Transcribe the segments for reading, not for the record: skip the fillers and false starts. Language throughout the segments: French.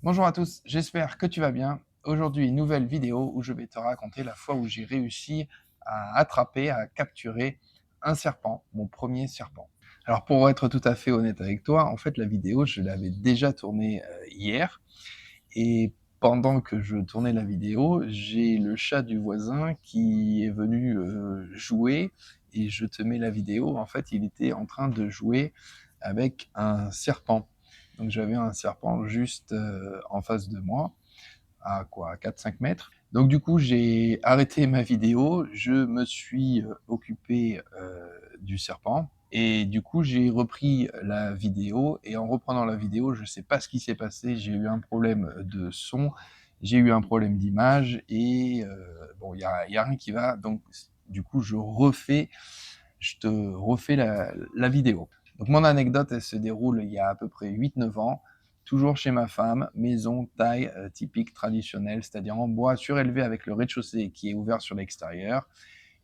Bonjour à tous, j'espère que tu vas bien. Aujourd'hui, une nouvelle vidéo où je vais te raconter la fois où j'ai réussi à attraper, à capturer un serpent, mon premier serpent. Alors pour être tout à fait honnête avec toi, en fait la vidéo, je l'avais déjà tournée hier et pendant que je tournais la vidéo, j'ai le chat du voisin qui est venu jouer et je te mets la vidéo. En fait, il était en train de jouer avec un serpent. Donc j'avais un serpent juste en face de moi, à quoi, 4-5 mètres. Donc du coup, j'ai arrêté ma vidéo, je me suis occupé du serpent, et du coup, j'ai repris la vidéo, et en reprenant la vidéo, je ne sais pas ce qui s'est passé, j'ai eu un problème de son, j'ai eu un problème d'image, et bon, y a rien qui va, donc du coup, je te refais la vidéo. Donc mon anecdote, elle se déroule il y a à peu près 8-9 ans, toujours chez ma femme, maison taille typique traditionnelle, c'est-à-dire en bois surélevé avec le rez-de-chaussée qui est ouvert sur l'extérieur.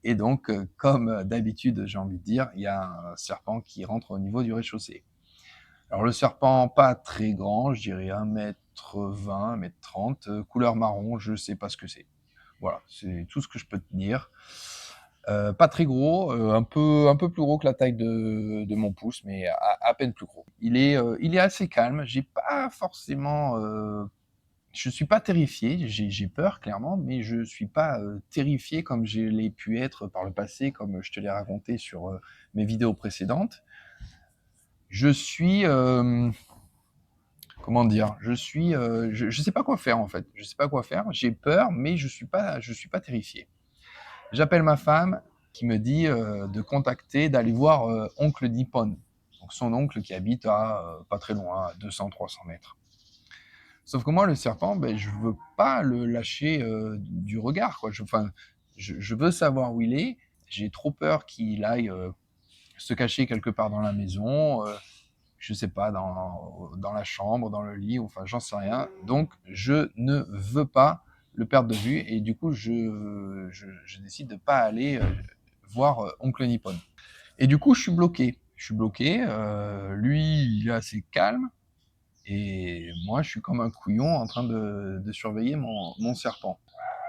Et donc, comme d'habitude, j'ai envie de dire, il y a un serpent qui rentre au niveau du rez-de-chaussée. Alors le serpent, pas très grand, je dirais 1,20 m, 1,30 m, couleur marron, je ne sais pas ce que c'est. Voilà, c'est tout ce que je peux te dire. Pas très gros, un peu plus gros que la taille de mon pouce, mais à peine plus gros. Il est assez calme, j'ai pas forcément, je suis pas terrifié, j'ai peur clairement, mais je suis pas terrifié comme je l'ai pu être par le passé, comme je te l'ai raconté sur mes vidéos précédentes. Je suis, comment dire? Je sais pas quoi faire en fait. Je sais pas quoi faire. J'ai peur, mais je suis pas terrifié. J'appelle ma femme qui me dit de contacter, d'aller voir oncle Nippon, donc son oncle qui habite à pas très loin, à 200-300 mètres. Sauf que moi, le serpent, ben, je veux pas le lâcher du regard, quoi. Je veux savoir où il est. J'ai trop peur qu'il aille se cacher quelque part dans la maison, je sais pas, dans la chambre, dans le lit, enfin, j'en sais rien. Donc, je ne veux pas le perdre de vue, et du coup, je décide de pas aller voir oncle Nippon. Et du coup, je suis bloqué. Je suis bloqué. Lui, il est assez calme. Et moi, je suis comme un couillon en train de surveiller mon serpent.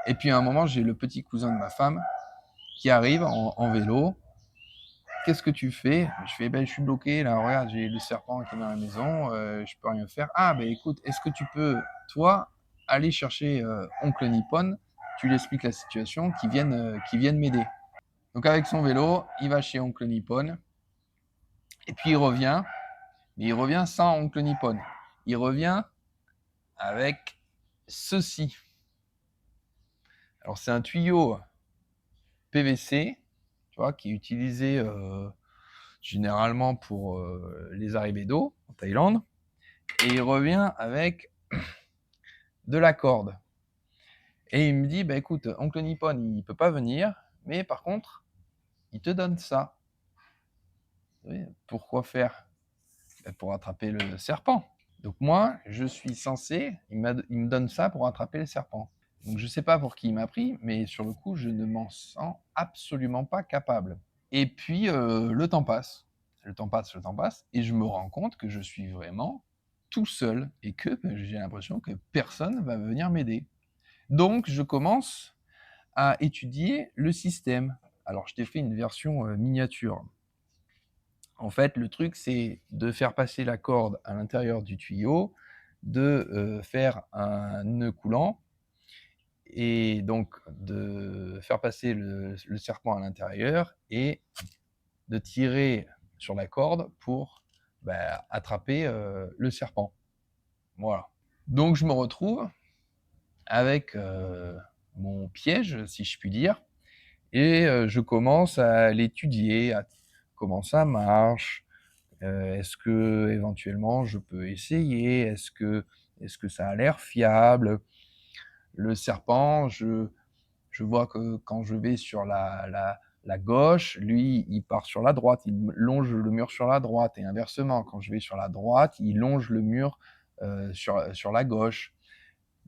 Et puis à un moment, j'ai le petit cousin de ma femme qui arrive en vélo. Qu'est-ce que tu fais? Je fais, ben, je suis bloqué, là, regarde, j'ai le serpent qui est dans la maison, je peux rien faire. Ah, ben écoute, est-ce que tu peux, toi, aller chercher oncle Nippon, tu lui expliques la situation, qui vienne m'aider. Donc avec son vélo, il va chez oncle Nippon, et puis il revient, mais il revient sans oncle Nippon. Il revient avec ceci. Alors c'est un tuyau PVC, tu vois, qui est utilisé généralement pour les arrivées d'eau en Thaïlande. Et il revient avec de la corde. Et il me dit, bah écoute, oncle Nippon, il peut pas venir, mais par contre, il te donne ça. Oui, pourquoi faire? Bah, pour attraper le serpent. Donc moi, je suis censé, il me donne ça pour attraper le serpent. Donc je sais pas pour qui il m'a pris, mais sur le coup, je ne m'en sens absolument pas capable. Et puis, le temps passe. Le temps passe, le temps passe, et je me rends compte que je suis vraiment tout seul et que j'ai l'impression que personne va venir m'aider. Donc, je commence à étudier le système. Alors, je t'ai fait une version miniature. En fait, le truc, c'est de faire passer la corde à l'intérieur du tuyau, de faire un nœud coulant, et donc de faire passer le serpent à l'intérieur et de tirer sur la corde pour attraper le serpent. Voilà. Donc je me retrouve avec mon piège, si je puis dire, et je commence à l'étudier, comment ça marche, est-ce que éventuellement je peux essayer, est-ce que ça a l'air fiable. Le serpent, je vois que quand je vais sur la gauche, lui, il part sur la droite, il longe le mur sur la droite, et inversement, quand je vais sur la droite, il longe le mur sur la gauche.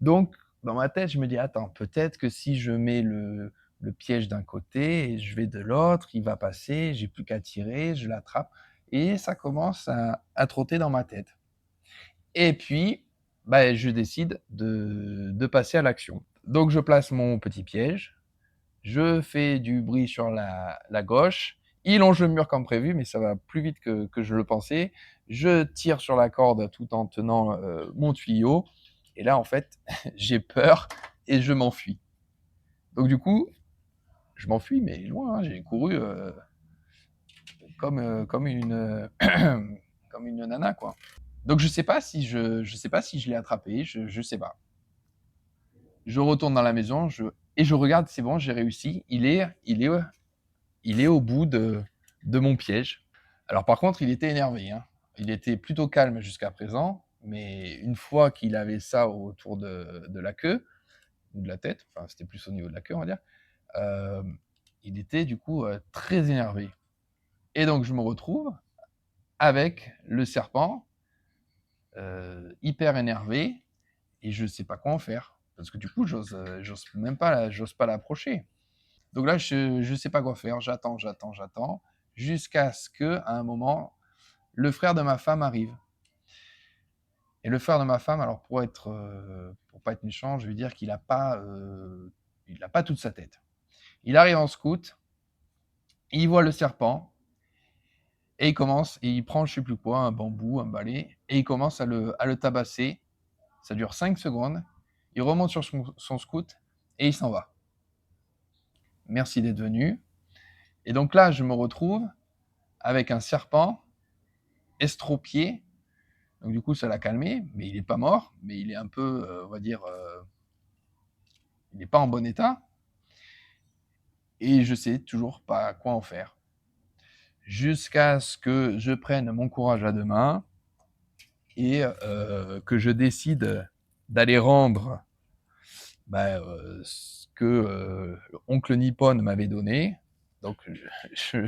Donc, dans ma tête, je me dis, attends, peut-être que si je mets le piège d'un côté et je vais de l'autre, il va passer, j'ai plus qu'à tirer, je l'attrape, et ça commence à trotter dans ma tête. Et puis, bah, je décide de passer à l'action. Donc je place mon petit piège, je fais du bruit sur la gauche, il longe le mur comme prévu, mais ça va plus vite que je le pensais. Je tire sur la corde tout en tenant mon tuyau, et là, en fait, j'ai peur et je m'enfuis. Donc du coup, je m'enfuis, mais loin, hein, j'ai couru comme comme une nana, quoi. Donc je sais pas si je l'ai attrapé, je sais pas. Je retourne dans la maison, et je regarde, c'est bon, j'ai réussi. Il est au bout de mon piège. Alors par contre, il était énervé, hein. Il était plutôt calme jusqu'à présent, mais une fois qu'il avait ça autour de la queue, ou de la tête, enfin c'était plus au niveau de la queue, on va dire, euh, il était du coup très énervé. Et donc je me retrouve avec le serpent hyper énervé, et je sais pas quoi en faire. Parce que du coup, j'ose pas l'approcher. Donc là, je sais pas quoi faire. J'attends, jusqu'à ce que, à un moment, le frère de ma femme arrive. Et le frère de ma femme, alors pour pas être méchant, je vais dire il a pas toute sa tête. Il arrive en scout, il voit le serpent, et il prend je sais plus quoi, un bambou, un balai, et il commence à le tabasser. Ça dure 5 secondes. Il remonte sur son scout et il s'en va. Merci d'être venu. Et donc là, je me retrouve avec un serpent estropié. Donc du coup, ça l'a calmé, mais il n'est pas mort, mais il est un peu, on va dire, il n'est pas en bon état. Et je sais toujours pas quoi en faire. Jusqu'à ce que je prenne mon courage à deux mains et que je décide d'aller rendre ce que oncle Nippon m'avait donné. Donc je,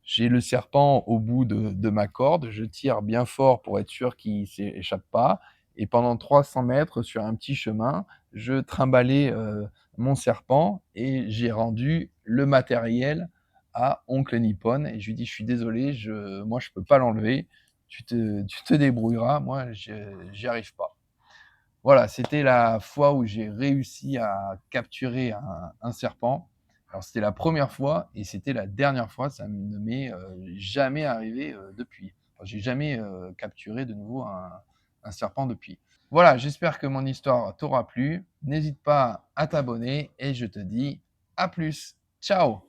j'ai le serpent au bout de ma corde, je tire bien fort pour être sûr qu'il ne s'échappe pas. Et pendant 300 mètres sur un petit chemin, je trimballais mon serpent et j'ai rendu le matériel à oncle Nippon. Et je lui dis, je suis désolé, moi je ne peux pas l'enlever, tu te débrouilleras, moi j'y arrive pas. Voilà, c'était la fois où j'ai réussi à capturer un serpent. Alors c'était la première fois et c'était la dernière fois, ça ne m'est jamais arrivé depuis. Enfin, j'ai jamais capturé de nouveau un serpent depuis. Voilà, j'espère que mon histoire t'aura plu. N'hésite pas à t'abonner et je te dis à plus. Ciao.